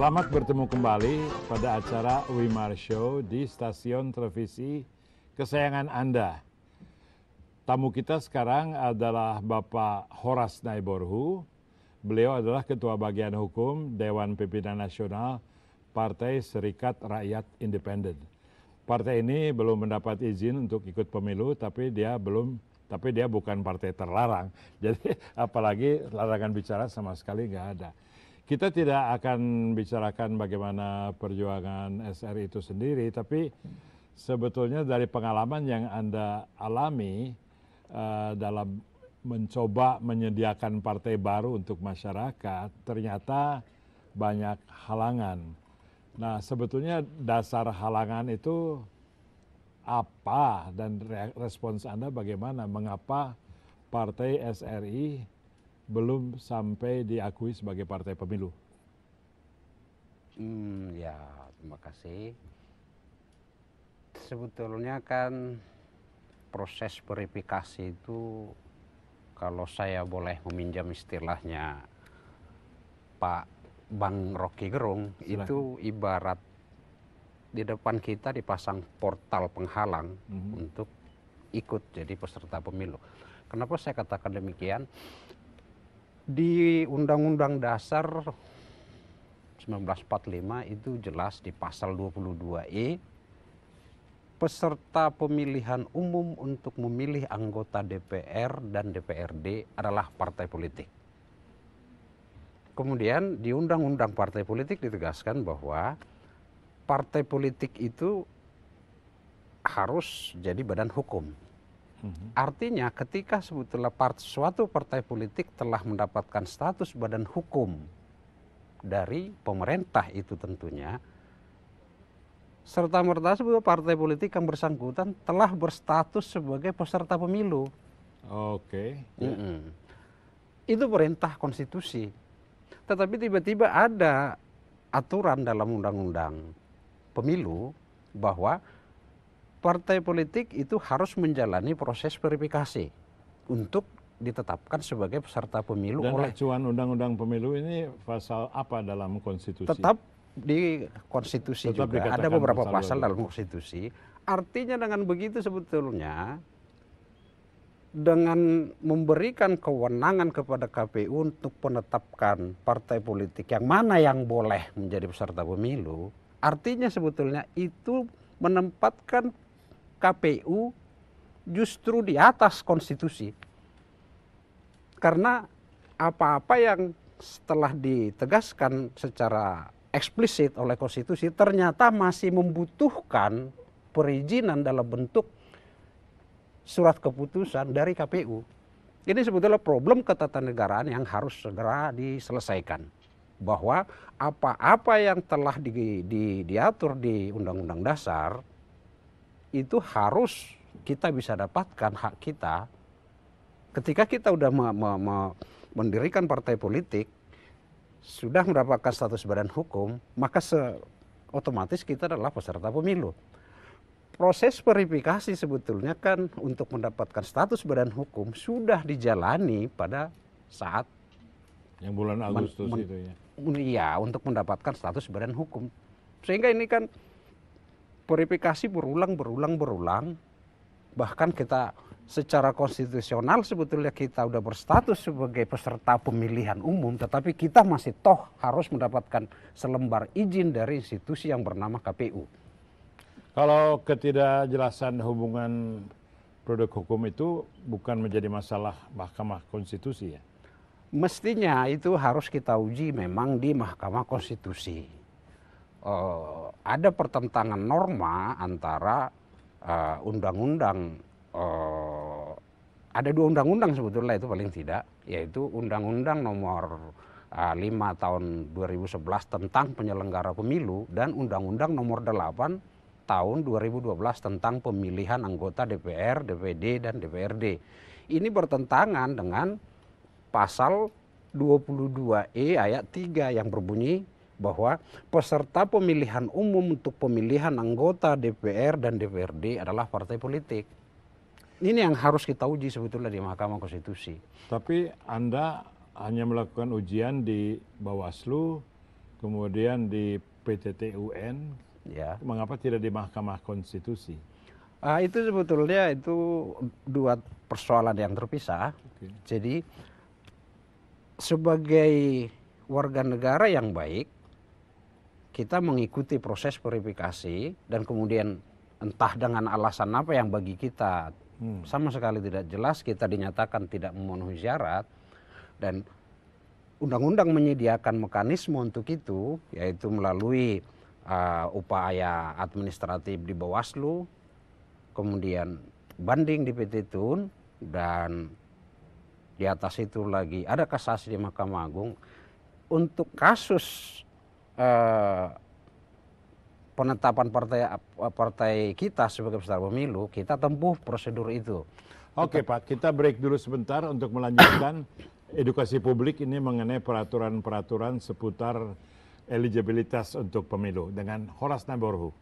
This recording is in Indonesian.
Selamat bertemu kembali pada acara Wimar Show di stasiun televisi kesayangan Anda. Tamu kita sekarang adalah Bapak Horas Naiborhu. Beliau adalah Ketua Bagian Hukum Dewan Pimpinan Nasional Partai Serikat Rakyat Independen. Partai ini belum mendapat izin untuk ikut pemilu, tapi dia bukan partai terlarang. Jadi apalagi larangan bicara sama sekali nggak ada. Kita tidak akan bicarakan bagaimana perjuangan SRI itu sendiri, tapi sebetulnya dari pengalaman yang Anda alami dalam mencoba menyediakan partai baru untuk masyarakat, ternyata banyak halangan. Nah, sebetulnya dasar halangan itu apa dan respons Anda bagaimana? Mengapa partai SRI belum sampai diakui sebagai partai pemilu? Ya, terima kasih. Sebetulnya kan proses verifikasi itu, kalau saya boleh meminjam istilahnya Pak Bang Rocky Gerung, itu ibarat di depan kita dipasang portal penghalang untuk ikut jadi peserta pemilu. Kenapa saya katakan demikian? Di Undang-Undang Dasar 1945 itu jelas di pasal 22E, peserta pemilihan umum untuk memilih anggota DPR dan DPRD adalah partai politik. Kemudian di Undang-Undang Partai Politik ditegaskan bahwa partai politik itu harus jadi badan hukum. Artinya ketika sebetulnya suatu partai politik telah mendapatkan status badan hukum dari pemerintah itu tentunya, serta-merta sebetulnya partai politik yang bersangkutan telah berstatus sebagai peserta pemilu. Oke. Itu perintah konstitusi. Tetapi tiba-tiba ada aturan dalam undang-undang pemilu bahwa partai politik itu harus menjalani proses verifikasi untuk ditetapkan sebagai peserta pemilu. Dan oleh acuan undang-undang pemilu ini pasal apa dalam konstitusi? Tetap di konstitusi Tetap juga ada dikatakan beberapa pasal pasal dalam konstitusi. Artinya dengan begitu sebetulnya dengan memberikan kewenangan kepada KPU untuk menetapkan partai politik yang mana yang boleh menjadi peserta pemilu, artinya sebetulnya itu menempatkan KPU justru di atas konstitusi. Karena apa-apa yang setelah ditegaskan secara eksplisit oleh konstitusi ternyata masih membutuhkan perizinan dalam bentuk surat keputusan dari KPU. Ini sebetulnya problem ketatanegaraan yang harus segera diselesaikan. Bahwa apa-apa yang telah diatur di Undang-Undang Dasar itu harus kita bisa dapatkan hak kita ketika kita sudah mendirikan partai politik, sudah mendapatkan status badan hukum, maka otomatis kita adalah peserta pemilu. Proses verifikasi sebetulnya kan untuk mendapatkan status badan hukum sudah dijalani pada saat yang bulan Agustus itu ya. Iya, untuk mendapatkan status badan hukum. Sehingga ini kan verifikasi berulang. Bahkan kita secara konstitusional sebetulnya kita udah berstatus sebagai peserta pemilihan umum, tetapi kita masih harus mendapatkan selembar izin dari institusi yang bernama KPU. Kalau ketidakjelasan hubungan produk hukum itu bukan menjadi masalah Mahkamah Konstitusi ya? Mestinya itu harus kita uji memang di Mahkamah Konstitusi. Ada pertentangan norma antara undang-undang, ada dua undang-undang sebetulnya itu paling tidak, yaitu Undang-Undang Nomor 5 tahun 2011 tentang penyelenggara pemilu dan Undang-Undang Nomor 8 tahun 2012 tentang pemilihan anggota DPR, DPD, dan DPRD. Ini bertentangan dengan pasal 22E ayat 3 yang berbunyi bahwa peserta pemilihan umum untuk pemilihan anggota DPR dan DPRD adalah partai politik. Ini yang harus kita uji sebetulnya di Mahkamah Konstitusi. Tapi Anda hanya melakukan ujian di Bawaslu, kemudian di PTTUN, Ya. mengapa tidak di Mahkamah Konstitusi? Itu sebetulnya itu dua persoalan yang terpisah. Oke. Jadi sebagai warga negara yang baik, kita mengikuti proses verifikasi dan kemudian entah dengan alasan apa yang bagi kita sama sekali tidak jelas, kita dinyatakan tidak memenuhi syarat, dan undang-undang menyediakan mekanisme untuk itu, yaitu melalui upaya administratif di Bawaslu, kemudian banding di PT Tun, dan di atas itu lagi ada kasasi di Mahkamah Agung. Untuk kasus penetapan partai kita sebagai peserta pemilu, kita tempuh prosedur itu. Oke Pak, kita break dulu sebentar untuk melanjutkan edukasi publik ini mengenai peraturan-peraturan seputar eligibilitas untuk pemilu dengan Horas Naborhu.